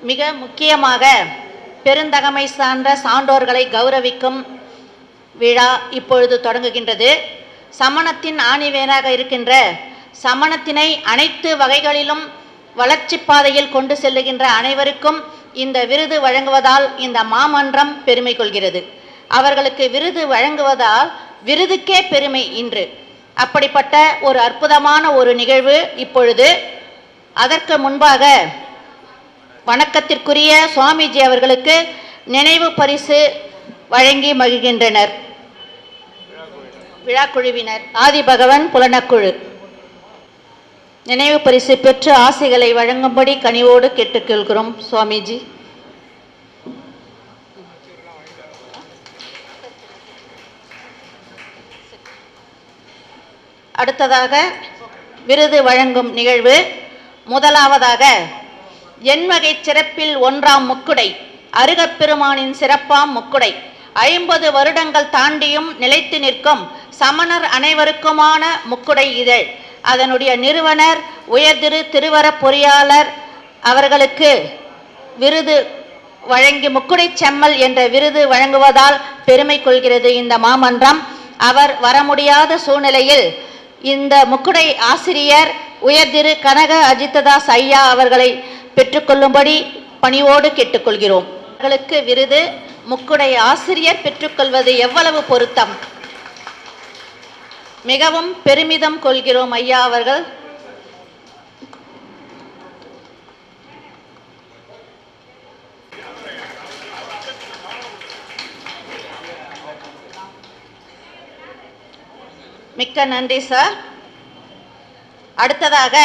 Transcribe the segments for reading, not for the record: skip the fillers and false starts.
மிக முக்கியமாக பெருந்தகைமை சார்ந்த சான்றோர்களை கௌரவிக்கும் விழா இப்பொழுது தொடங்குகின்றது. சமணத்தின் ஆணிவேராக இருக்கின்ற சமணத்தினை அனைத்து வகைகளிலும் வளர்ச்சி பாதையில் கொண்டு செல்லுகின்ற அனைவருக்கும் இந்த விருது வழங்குவதால் இந்த மாமன்றம் பெருமை கொள்கிறது. அவர்களுக்கு விருது வழங்குவதால் விருதுக்கே பெருமை இன்று. அப்படிப்பட்ட ஒரு அற்புதமான ஒரு நிகழ்வு இப்பொழுது. அதற்கு முன்பாக வணக்கத்திற்குரிய சுவாமிஜி அவர்களுக்கு நினைவு பரிசு வழங்கி மகிழ்கின்றனர் விழாக்குழுவினர். ஆதிபகவன் புலனக்குழு நினைவு பரிசு பெற்று ஆசைகளை வழங்கும்படி கனிவோடு கேட்டுக்கொள்கிறோம் சுவாமிஜி. அடுத்ததாக விருது வழங்கும் நிகழ்வு. முதலாவதாக எண்வகை சிறப்பில் ஒன்றாம் முக்குடை, அருகப்பெருமானின் சிறப்பாம் முக்குடை, 50 வருடங்கள் தாண்டியும் நிலைத்து நிற்கும் சமணர் அனைவருக்குமான முக்குடை இதழ். அதனுடைய நிறுவனர் உயர்திரு திருவர பொறியாளர் அவர்களுக்கு விருது வழங்கி முக்குடை செம்மல் என்ற விருது வழங்குவதால் பெருமை கொள்கிறது இந்த மாமன்றம். அவர் வர முடியாத சூழ்நிலையில் இந்த முக்குடை ஆசிரியர் உயர்திரு கனக அஜித்ததாஸ் ஐயா அவர்களை பெற்றுக்கொள்ளும்படி பணிவோடு கேட்டுக்கொள்கிறோம். அவர்களுக்கு விருது முக்குடை ஆசிரியர் பெற்றுக்கொள்வது எவ்வளவு பொருத்தம். மிகவும் பெருமிதம் கொள்கிறோம் ஐயா அவர்கள். மிக்க நன்றி சார். அடுத்ததாக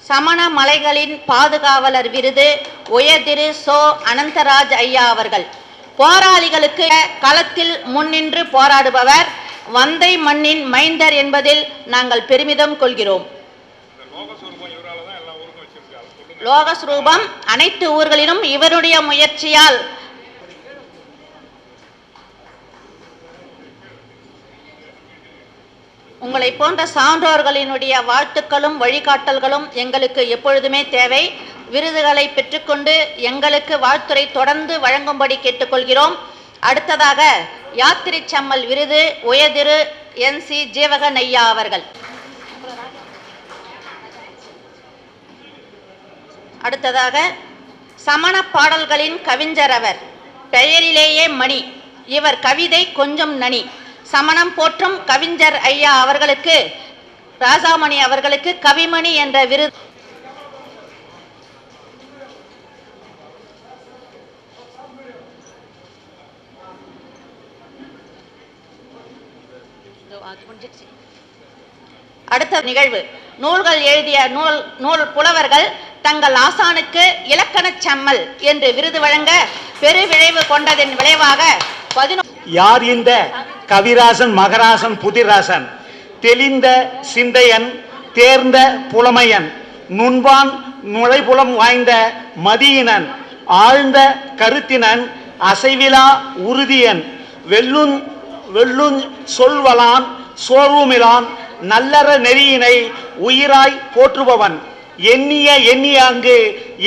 சமண மலைகளின் பாதுகாவலர் விருது உயர்திரு சோ அனந்தராஜ் ஐயா அவர்கள். போராளிகளுக்கு களத்தில் முன்னின்று போராடுபவர், வந்தை மண்ணின் மைந்தர் என்பதில் நாங்கள் பெருமிதம் கொள்கிறோம். லோகஸ்ரூபம் அனைத்து ஊர்களிலும் இவருடைய முயற்சியால் உங்களை போன்ற சான்றோர்களினுடைய வாழ்த்துக்களும் வழிகாட்டல்களும் எங்களுக்கு எப்பொழுதுமே தேவை. விருதுகளை பெற்றுக்கொண்டு எங்களுக்கு வாழ்த்துரை தொடர்ந்து வழங்கும்படி கேட்டுக்கொள்கிறோம். அடுத்ததாக யாத்திரை செம்மல் விருது உயர்திரு NC ஜீவகன் ஐயா அவர்கள். அடுத்ததாக சமண பாடல்களின் கவிஞர் அவர். பெயரிலேயே மணி, இவர் கவிதை கொஞ்சம் நனி. சமணம் போற்றும் கவிஞர் ஐயா அவர்களுக்கு, ராசாமணி அவர்களுக்கு கவிமணி என்ற விருது. அடுத்த நிகழ்வு நூல்கள் எழுதிய நூல் புலவர்கள் தங்கள் ஆசானுக்கு இலக்கண செம்மல் என்று விருது வழங்க பெருவிளைவு கொண்டதன் விளைவாக யார் இந்த கவிராசன் மகராசன் புதிராசன்? தெளிந்த சிந்தையன், தேர்ந்த புலமையன், நுண்பான் நுழைபுலம் வாய்ந்த மதியினன், ஆழ்ந்த கருத்தினன், அசைவிலா உறுதியன், வெள்ளுஞ் சொல்வலான் சோர்வுமிலான், நல்லற நெறியினை உயிராய் போற்றுபவன், எண்ணியாங்கு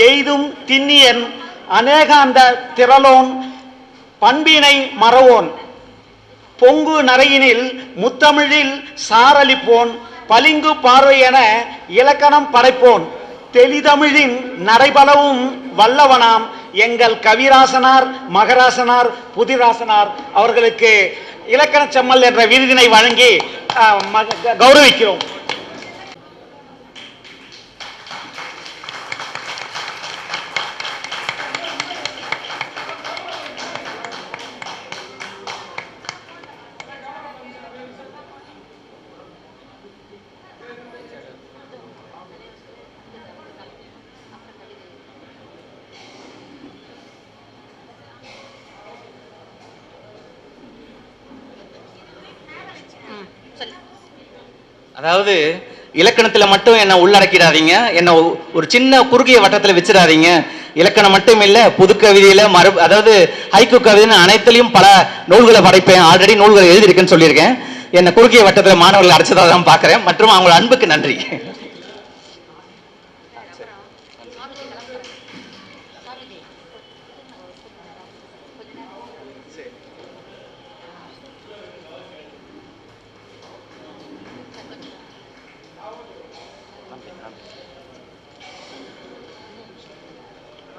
எய்தும் திண்ணியன், அநேகாந்த திரளோன், பண்பினை மறவோன், பொங்கு நரையினில் முத்தமிழில் சாரளிப்போன், பளிங்கு பார்வை என இலக்கணம் படைப்போன், தெளிதமிழின் நடைபலவும் வல்லவனாம் எங்கள் கவிராசனார் மகராசனார் புதிராசனார் அவர்களுக்கு இலக்கண செம்மல் என்ற விருதினை வழங்கி கௌரவிக்கிறோம். அதாவது இலக்கணத்தில் மட்டும் என்ன உள்ளடக்கிடாதீங்க, என்ன ஒரு சின்ன குறுகிய வட்டத்தில் வச்சிடாதீங்க. இலக்கணம் மட்டும் இல்லை, புது கவிதையில அதாவது ஹைக்கு கவிதைன்னு அனைத்திலையும் பல நூல்களை படைப்பேன். ஆல்ரெடி நூல்களை எழுதியிருக்கேன்னு சொல்லியிருக்கேன். என்ன குறுகிய வட்டத்தில் மாணவர்கள் அடைச்சதாக தான் பார்க்குறேன். மற்றும் அவங்களோட அன்புக்கு நன்றி.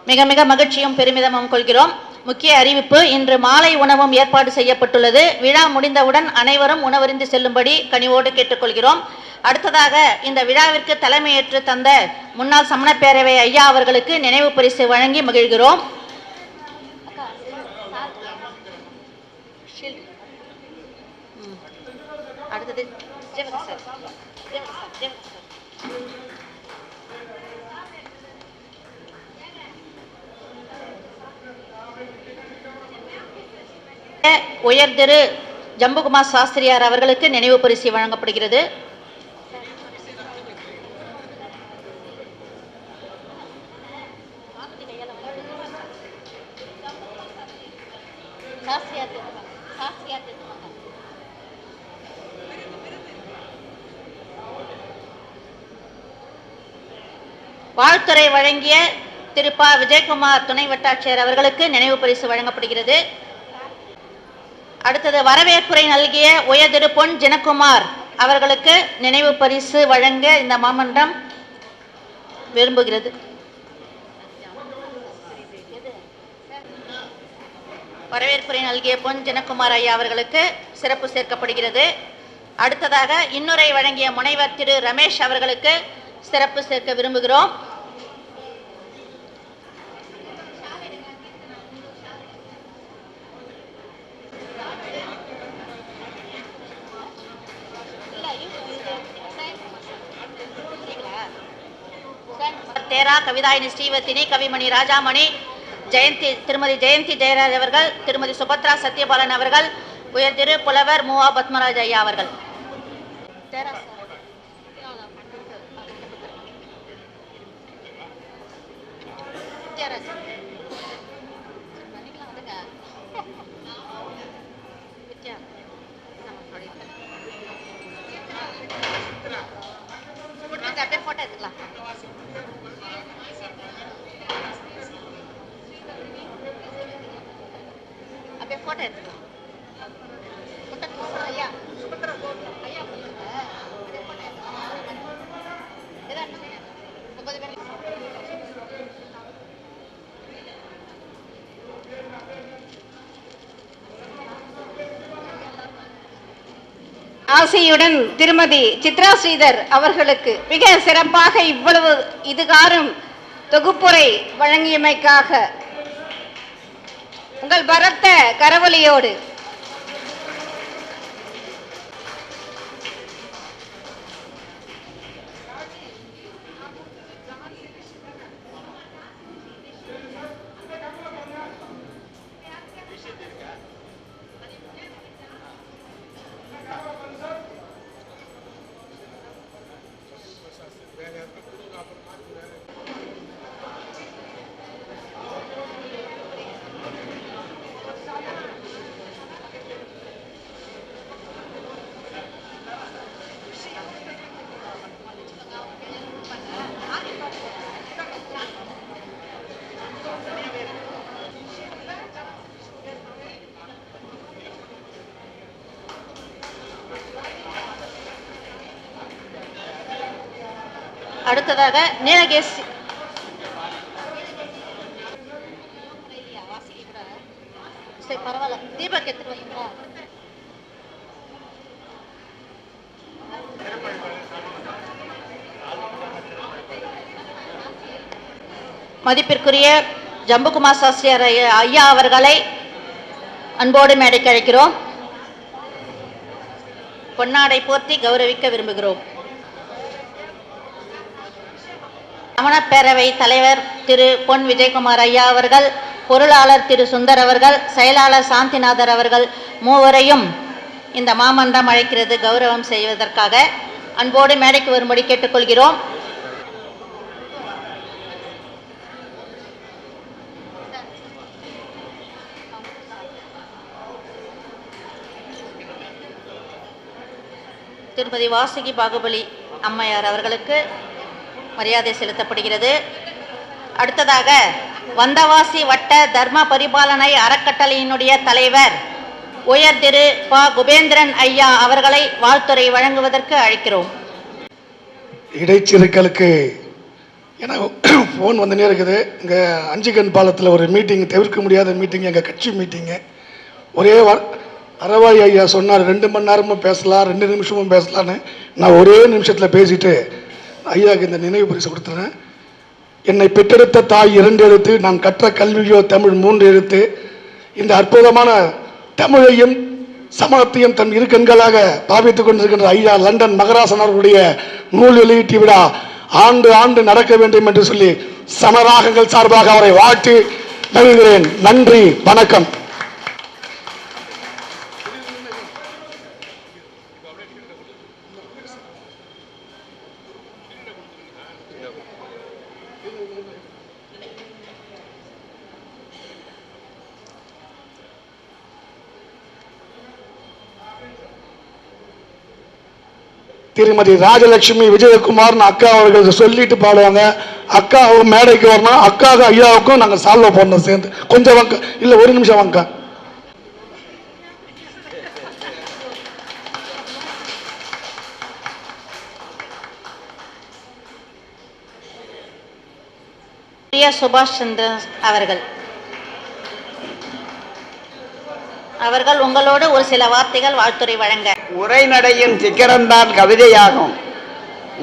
மிக மிக மகிழ்ச்சியும் பெருமிதமும் கொள்கிறோம். முக்கிய அறிவிப்பு, இன்று மாலை உணவும் ஏற்பாடு செய்யப்பட்டுள்ளது. விழா முடிந்தவுடன் அனைவரும் உணவருந்து செல்லும்படி கனிவோடு கேட்டுக்கொள்கிறோம். அடுத்ததாக இந்த விழாவிற்கு தலைமையேற்று தந்த முன்னாள் சமணப்பேரவை ஐயா அவர்களுக்கு நினைவு பரிசு வழங்கி மகிழ்கிறோம். அடுத்தது உயர் திரு ஜம்புகுமார் சாஸ்திரியார் அவர்களுக்கு நினைவு பரிசு வழங்கப்படுகிறது. வாழ்த்துறை வழங்கிய திரு ப. விஜயகுமார் துணை வட்டாட்சியர் அவர்களுக்கு நினைவு பரிசு வழங்கப்படுகிறது. அடுத்தது வரவேற்புரை நல்கிய உயர் திரு பொன் ஜனகுமார் அவர்களுக்கு நினைவு பரிசு வழங்க இந்த மாமன்றம் விரும்புகிறது. வரவேற்புரை நல்கிய பொன் ஜனகுமார் ஐயா அவர்களுக்கு சிறப்பு சேர்க்கப்படுகிறது. அடுத்ததாக இன்னுரை வழங்கிய முனைவர் திரு ரமேஷ் அவர்களுக்கு சிறப்பு சேர்க்க விரும்புகிறோம். தேரா கவிதாயினி ஸ்ரீவர்த்தினி, கவிமணி ராஜாமணி, திருமதி ஜெயந்தி ஜெயராஜ் அவர்கள், திருமதி சுபத்ரா சத்யபாலன் அவர்கள், உயர் திரு புலவர் மூவா பத்மராஜ் ஐயா அவர்கள். போட்டோ எடுத்துக்கலாம். அப்படியே போட்டோ எடுத்துக்கலாம். ஐயா ஐயா ஆசையுடன் திருமதி சித்ரா ஸ்ரீதர் அவர்களுக்கு மிக சிறப்பாக இவ்வளவு இதுகாரும் தொகுப்புரை வழங்கியமைக்காக உங்கள் பரத்த கரவொலியோடு அடுத்ததாக நீலகேசி பரவாயில்ல தீபக் எடுத்துட்டு வரீங்களா? மதிப்பிற்குரிய ஜம்புகுமார் சாஸ்திரியார் ஐயா அவர்களை அன்போடு மேடைக்கு அழைக்கிறோம். பொன்னாடை போர்த்தி கௌரவிக்க விரும்புகிறோம். சமணப்பேரவை தலைவர் திரு பொன் விஜயகுமார் ஐயா அவர்கள், பொருளாளர் திரு சுந்தர் அவர்கள், செயலாளர் சாந்திநாதர் அவர்கள் மூவரையும் இந்த மாமன்றம் அழைக்கிறது கௌரவம் செய்வதற்காக. அன்போடு மேடைக்கு வரும்படி கேட்டுக்கொள்கிறோம். திருமதி வாசுகி பாகுபலி அம்மையார் அவர்களுக்கு மரியாதை செலுத்தப்படுகிறது. அடுத்ததாக வந்தவாசி வட்ட தர்ம பரிபாலனை அறக்கட்டளையினுடைய தலைவர் உயர் திரு ப. குபேந்திரன் ஐயா அவர்களை வாழ்த்துரை வழங்குவதற்கு அழைக்கிறோம். இடைச்சிறுக்களுக்கு ஏன்னா ஃபோன் வந்துனே இருக்குது. இங்கே அஞ்சுகன் பாலத்தில் ஒரு மீட்டிங், தவிர்க்க முடியாத மீட்டிங், எங்கள் கட்சி மீட்டிங்கு. ஒரே அறவாய் ஐயா சொன்னார் 2 மணி நேரமும் பேசலாம், 2 நிமிஷமும் பேசலான்னு. நான் ஒரே நிமிஷத்தில் பேசிட்டு ஐயாவுக்கு இந்த நினைவு பரிசு கொடுத்துறேன். என்னை பெற்றெடுத்த தாய் 2 எழுத்து, நான் கற்ற கல்வியோ தமிழ் 3 எழுத்து. இந்த அற்புதமான தமிழையும் சமணத்தையும் தன் இரு கண்களாக பாவித்துக் கொண்டிருக்கின்ற ஐயா லண்டன் மகராசன் அவர்களுடைய நூல் வெளியீட்டு விழா ஆண்டு ஆண்டு நடக்க வேண்டும் என்று சொல்லி சமராகங்கள் சார்பாக அவரை வாழ்த்தி மகிழ்கிறேன். நன்றி, வணக்கம். திருமதி ராஜலட்சுமி விஜயகுமார் அக்கா அவர்கள் சொல்லிட்டு பாடுவாங்க. அக்கா அவங்க மேடைக்கு வரணும். அக்காவுக்கும் ஐயாவுக்கும் நாங்கள் சால்வ போடணும் சேர்ந்து. கொஞ்சம் வாங்க, இல்லை 1 நிமிஷம் வாங்க. சுபாஷ் சந்திர அவர்கள் உங்களோடு ஒரு சில வார்த்தைகள் வாழ்த்துரை வழங்க. உரைநடையின் சிக்கரம்தான் கவிதையாகும்,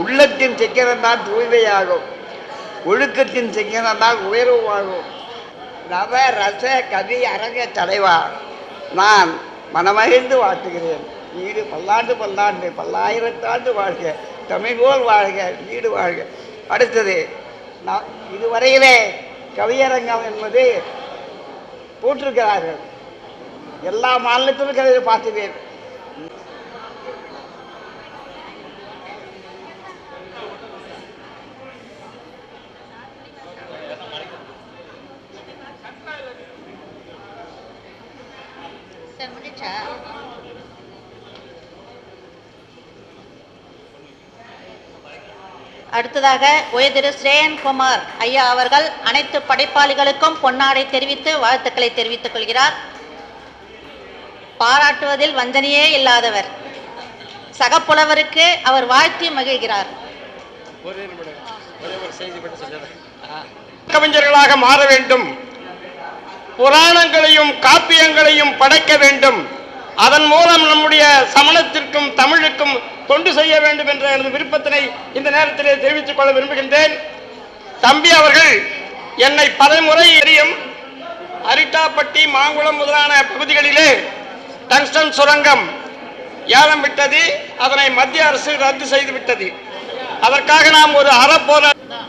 உள்ளத்தின் சிக்கரம்தான் தூய்மையாகும், ஒழுக்கத்தின் சிக்கரம்தான் உயர்வாகும். நவ ரச கவி அரங்க தலைவா, நான் மனமகிழ்ந்து வாழ்த்துகிறேன். வீடு பல்லாண்டு பல்லாண்டு பல்லாயிரத்தாண்டு வாழ்க, தமிழ்கோள் வாழ்க, வீடு வாழ்க. அடுத்தது, நான் இதுவரையிலே கவியரங்கம் என்பது போட்டிருக்கிறார்கள். எல்லா மாநிலத்திலும் கவிதை பார்த்துவேன். அடுத்ததாக திரு ஸ்ரேயன்குமார் ஐயா அவர்கள் அனைத்து படைப்பாளிகளுக்கும் பொன்னாடை தெரிவித்து வாழ்த்துக்களை தெரிவித்துக் கொள்கிறார். பாராட்டுவதில் வஞ்சனையே இல்லாதவர். சக புலவருக்கு அவர் வாழ்த்தி மகிழ்கிறார். கவிஞர்களாக மாற வேண்டும், புராணங்களையும் காப்பியங்களையும் படைக்க வேண்டும், அதன் மூலம் நம்முடைய சமணத்திற்கும் தமிழுக்கும் தொண்டு செய்ய வேண்டும் என்ற எனது விருப்பத்தினை இந்த நேரத்திலே தெரிவித்துக் கொள்ள விரும்புகின்றேன். தம்பி அவர்கள் என்னை பலமுறை அறியும். அரிட்டாப்பட்டி, மாங்குளம் முதலான பகுதிகளிலே டங்ஸ்டன் சுரங்கம் ஏலம் விட்டது. அதனை மத்திய அரசு ரத்து செய்து விட்டது. அதற்காக நாம் ஒரு அறப்போராட்டம்